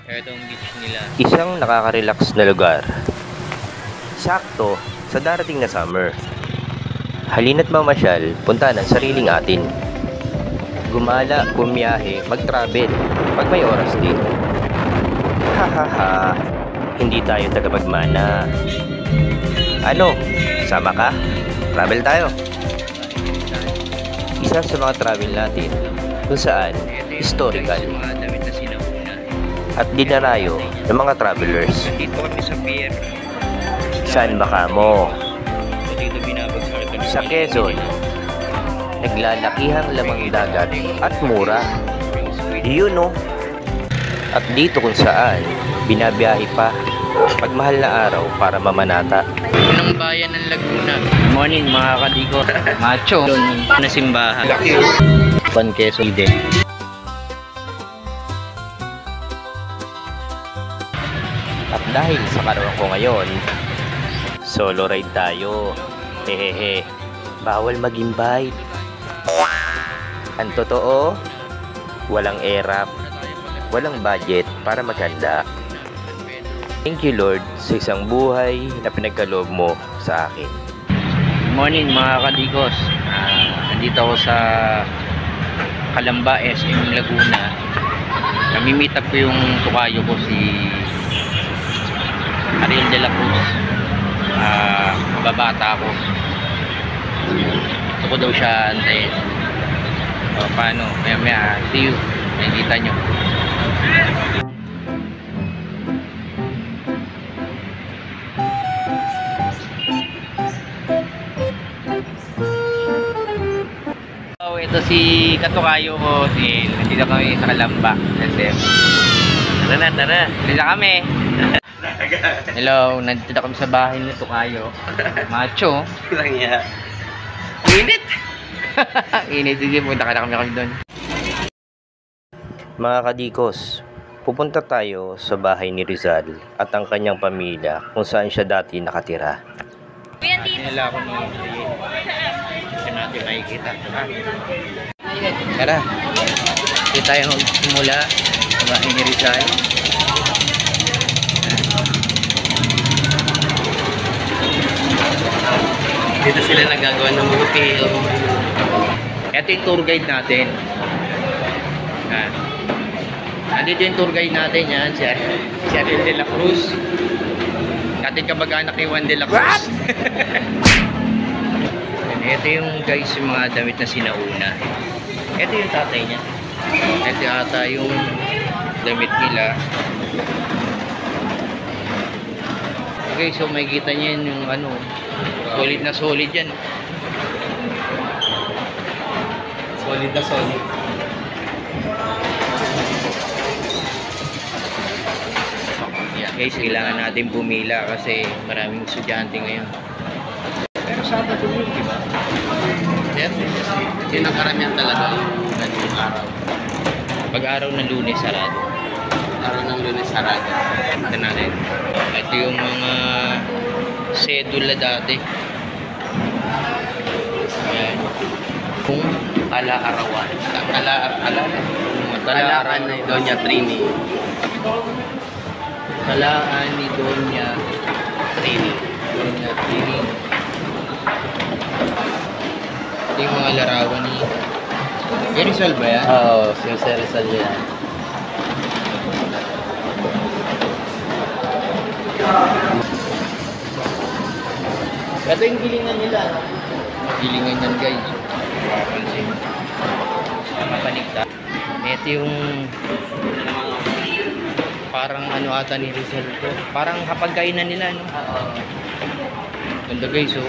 Itong beach nila. Isang nakaka-relax na lugar. Sakto sa darating na summer. Halina't mamasyal, punta ng sariling atin. Gumala, bumiyahe, mag-travel, pag may oras din. Hahaha, hindi tayo tagapagmana. Ano, sama ka? Travel tayo. Isa sa mga travel natin, kung saan, historical. Mga damit na sinauna. At dinarayo ng mga travelers. Dito kami sa pier. Saan ba kamo? Dito binabagsak kami. Sa Quezon. Naglalakihang lamang dagat at mura. Yun no? At dito kung saan, binabiyahe pa pagmahal na araw para mamanata. Unang bayan ng Laguna. Good morning mga kadiko. Macho. Doon na simbahan. Pan Quezon din. At dahil sa karawang ko ngayon, solo ride tayo. Hehehe, bawal mag-invite. Ang totoo, walang erap, walang budget para maghanda. Thank you Lord sa isang buhay na pinagkaloob mo sa akin. Good morning mga kadikos. Nandito ako sa Calamba, SM Laguna. Nami-meet up ko yung tukayo ko si Ariel de la Cruz. Babata ako. Gusto ko daw siya antayin. Paano? Maya see you. Nakikita nyo. Ito si katukayo ko, nandito kami sa Calamba. Tara. Nandito kami. Hello, nandito kami sa bahay ni tukayo. Macho. Lang ya. Init! Init, sige, punta ka na kami doon. Mga kadikos, pupunta tayo sa bahay ni Rizal at ang kanyang pamilya kung saan siya dati nakatira. Nila ako nung kasi natin makikita. Tara. Dito tayo simula sa bahay ni Rizal. Dito sila nagagawa ng hotel. Ito yung tour guide natin. Nandito yung tour guide natin yan. Si Ariel de la Cruz. Dati kamag-anak ni Juan de la Cruz. Ito yung guys, yung mga damit na sinauna. Ito yung tatay niya. Ito ata yung damit nila. Okay, so makikita niyo yung ano, solid na solid yan. Solid na solid. Yeah, guys, kailangan natin pumila kasi maraming estudyante ngayon. Pero Sabado yun, di ba? Yes, yun ang karamihan talaga ng araw. Pag araw ng Lunes, sarado. Araw ng Lunes, sarado. Ito natin. Ito yung mga sedula dati. Ayan. Kung ala-arawan. Talaan ni Doña Trini. Talaan ni Doña Trini. Doña Trini. Ito yung mga larawan ni Rizal ba yan? Oo, si Rizal yan. Ito yung gilingan nila. Gilingan yan guys. Papansin. Mapaligta. Ito yung parang ano ata ni Rizal to. Parang hapagkainan nila, no? Ganda guys, oh.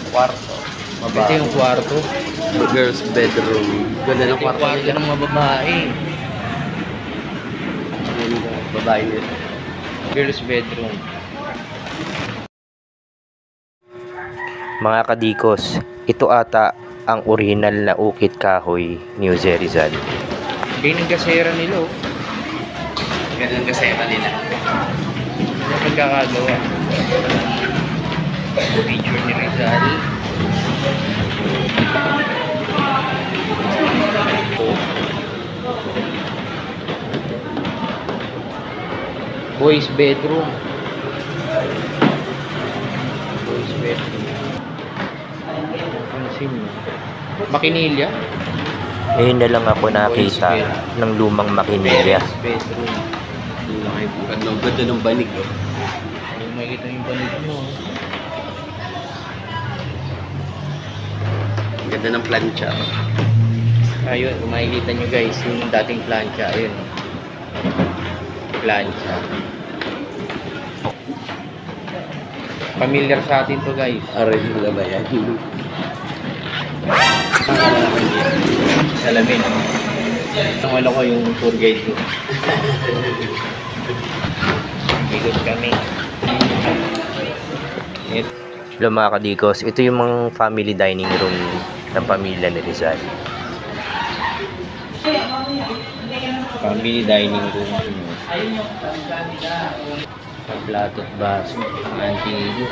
Kwarto. Ito yung kwarto. Girls bedroom. Ganda ng kwarto Kwarto ng mga babae. Babae nila. Girls bedroom. Mga kadikos, ito ata ang original na ukit kahoy ni Jose Rizal. Ganyan gasera nila, oh. Ganun gasera nila. Ano pagkakagawa? Picture ni Rizal. Boys bedroom. Boys bedroom. Pansin mo. Makinilya? Ngayon na lang ako nakita ng lumang makinilya. Boys bedroom. Ang ganda ng banig. Ay, makikita yung banig mo. Ang ganda ng plancha. Ayun, kung makikita nyo guys, yung dating plancha. Ayun. Plancha. Familiar sa atin to guys. Aray na ba yan? Salamin. Ang wala ko yung tour guide ko. Ikot kami. Hello mga kadikos, ito yung mga family dining room ng pamilya ni Rizal. Family dining room. Sa plato at baso. Antigo.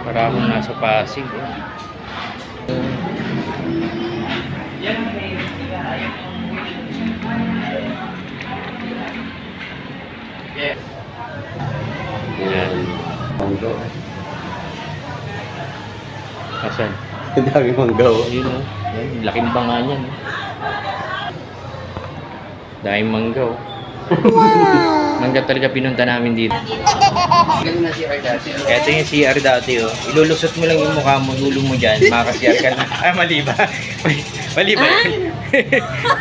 Para akong nasa Pasig. Yan. Manggaw. Asan? Ang dami manggaw. Ayun o. Yan, laking banga niyan. Dahil manggaw. Mangga talaga pinunta namin dito. Galing na si CR dati. Ito yung CR dati oh. Ilulusot mo lang yung mukha mo, hulong mo dyan, makaka-CR ka na. Ah, mali ba? Mali ba?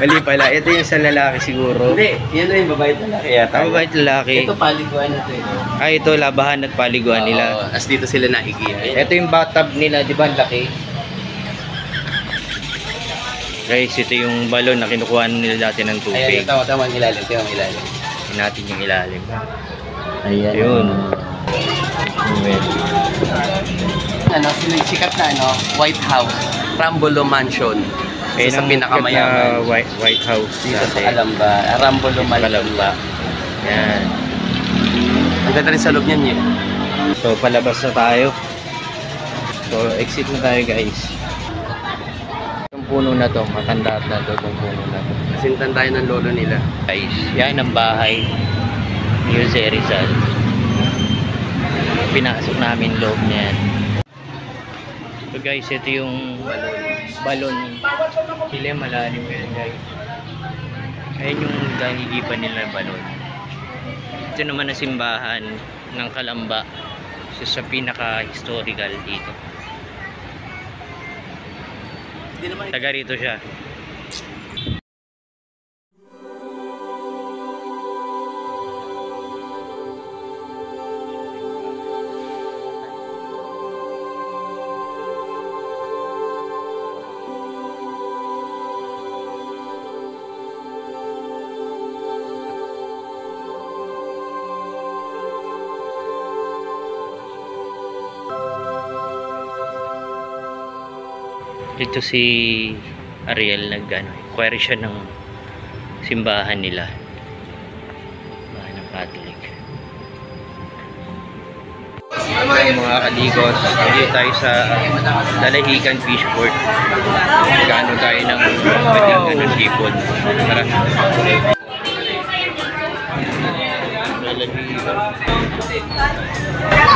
Mali pala. Ito yung sa lalaki siguro. Hindi, yan na yung babae at lalaki yata. Mabait lalaki. Ito paliguan na ito. Ah, ito labahan at paliguan nila. Oo, as dito sila naigihan. Ito yung bathtub nila, di ba ang laki? Guys, ito yung balon na kinukuha nila dati ng tubig. Ayan, tama ang ilalim. Ito yung ilalim. Tingnan natin yung ilalim. Ayan. Ayun. Ano, sikat na ano, White House, Rambolo Mansion. Isa sa pinakamayaman. White House Dito sa dati. Calamba, Rambolo Mansion. Calamba. Yan. Ang ganda rin sa loob niyan yun. So, palabas na tayo. So, exit na tayo guys. Itong puno na to, matanda na to itong puno na to. Kasintan tayo ng lolo nila. Guys, yan ang bahay ni Jose Rizal. Pinasok namin loob niyan. So guys, ito yung balon. Pili malalim yan guys. Ayan yung dahigipan nila ng balon. Ito naman ang simbahan ng Calamba. Sa pinaka-historical dito. Taga rito siya. Ito si Ariel nag-query siya ng simbahan nila. Simbahan ng Catholic. Mga kaligos, dito tayo sa Dalahican Fishport. Gano tayo ng matingan ng sipon. Tara.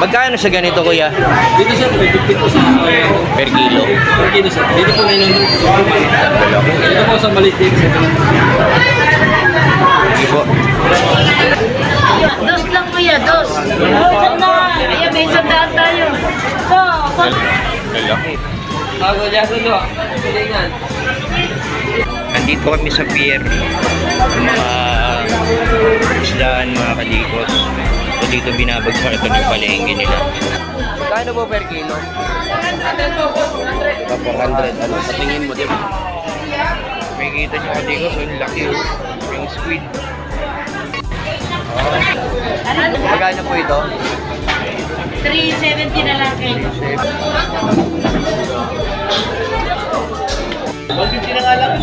Magkano sa ganito kuya? Dito sir, may 50 po sa Per kilo? dito sir. Dito po na yun. Dito po sa Malitik. Sige po. Dos lang kuya, dos. Ayan, may sandaan tayo. Lalaki. Bago dyan sulo. Pilingan. Nandito kami sa pier ng mga isdaan, mga kalikos. So dito binabagsak ito ng palengke nila. Kano po per kilo? 400. Ano sa tingin mo, di ba? May kita nyo kalikos, ang laki yung squid. Magkano po ito? 370 na lang kayo. 150 na nga lang.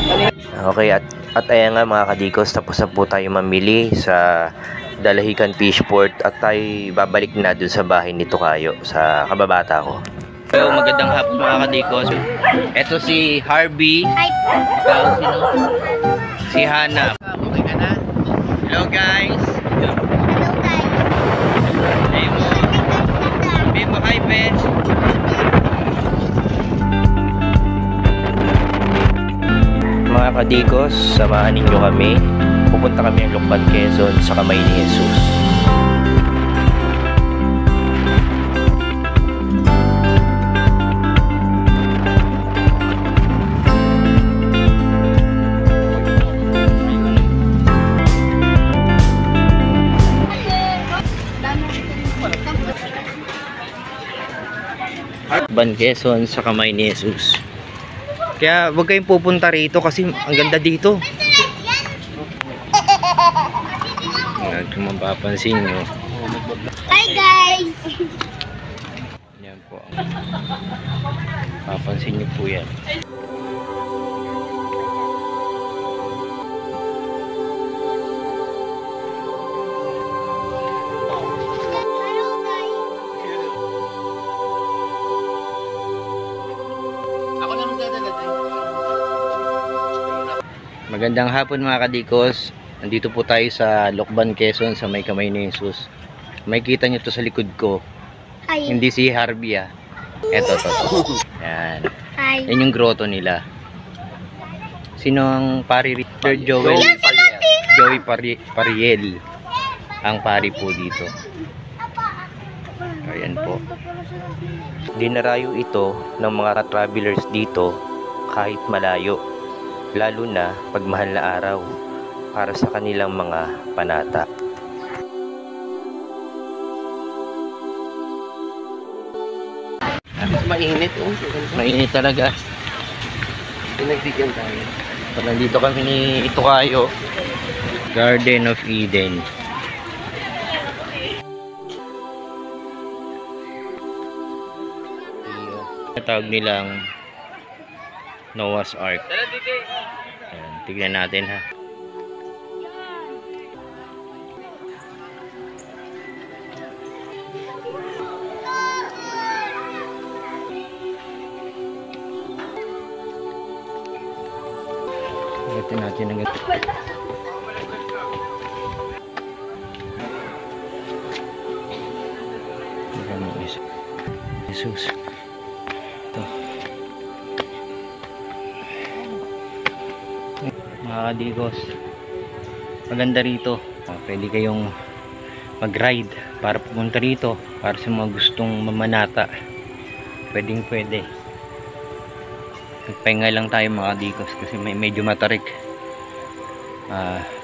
Okay, at ayan nga mga kadikos, tapos na po tayo mamili sa Dalahican Fishport at tayo babalik na dun sa bahay ni Tokayo sa kababata ko. Hello, magandang hapon mga kadikos. Ito si Harvey. Ikaw, sino? Si Hana. Okay ka na? Hello guys. Hello guys. Ben. Mga kadikos, samahan ninyo kami. Pupunta kami ng Lucban, Quezon sa kamay ni Jesus. Lucban, Quezon sa kamay ni Jesus. Kaya wag kayong pupunta rito kasi ang ganda dito. Kung mapapansin nyo. Hi guys! Yan po. Papansin nyo po yan. Magandang hapon mga kadikos. Nandito po tayo sa Lucban, Quezon sa may kamay ni Jesus. May kita nyo to sa likod ko. Hi! Hindi si Harvey ah. Eto to. Yan. Hi! Yan yung grotto nila. Sino ang pari? Sir Joey Pariel. Ang pari po dito. Ayan po. Dinarayo ito ng mga travelers dito kahit malayo. Lalo na pag mahal na araw para sa kanilang mga panata. Mainit oh. Mainit talaga. Pinagbigyan tayo. So, nandito kami ni Itukayo, Garden of Eden. Tawag nilang Noah's Ark. Ayan, tignan natin ha. Tignan natin ang ganito. Tignan mo isa. Jesus. Ito. Mga kadikos, maganda rito. Pwede kayong mag-ride para pumunta rito para sa mga gustong mamanata. Pwedeng pwede. Nagpahinga lang tayo mga kadikos kasi medyo matarik.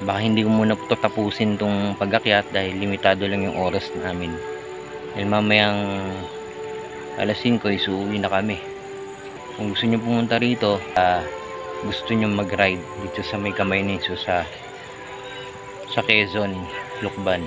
Baka hindi ko muna ito tapusin tong pag-akyat dahil limitado lang yung oras namin. Dahil mamayang alas 5 isuuwi na kami. Kung gusto nyo pumunta rito, gusto nyo mag-ride dito sa may kamay ni Jesus sa Quezon, Lucban.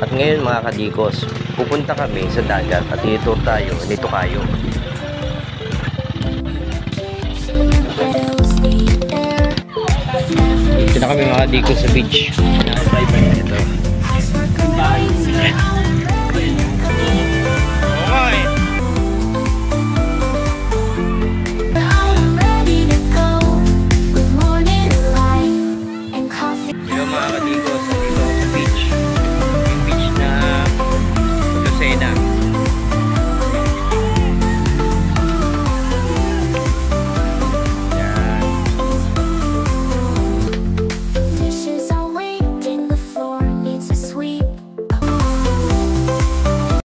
At ngayon mga kadikos, pupunta kami sa dagat at itour tayo nito kayo. Dito na kami mga kadikos sa beach. Ito.